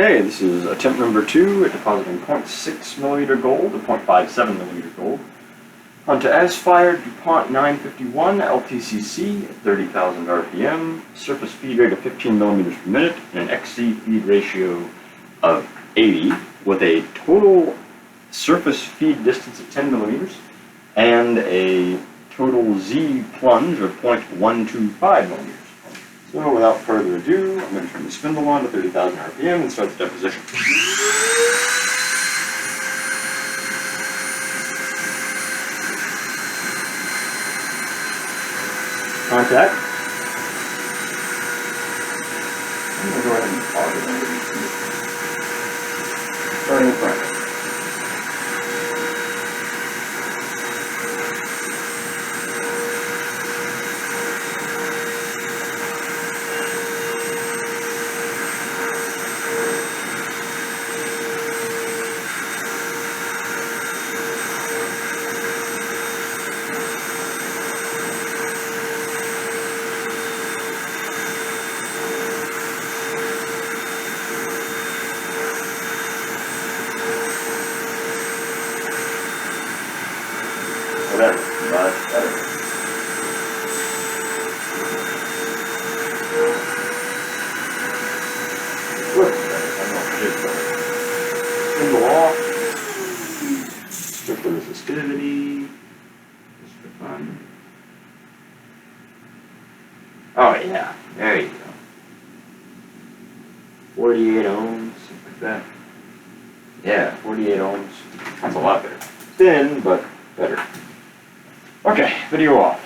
Okay, this is attempt number 2 at depositing 0.6 millimeter gold and 0.57 millimeter gold onto as-fired DuPont 951 LTCC at 30,000 RPM, surface feed rate of 15 millimeters per minute, and an XC feed ratio of 80 with a total surface feed distance of 10 millimeters and a total Z plunge of 0.125 millimeters. So without further ado, I'm going to turn the spindle on to 30,000 RPM and start the deposition. Contact. I'm going to go ahead and pause it underneath. Starting in front. Better, much better. Looks better, I don't know if it's better. Spindle off. Check for resistivity. Just for fun. Oh yeah, there you go. 48 ohms, something like that. Yeah, 48 ohms. That's a lot better. Thin, but better. Okay, video off.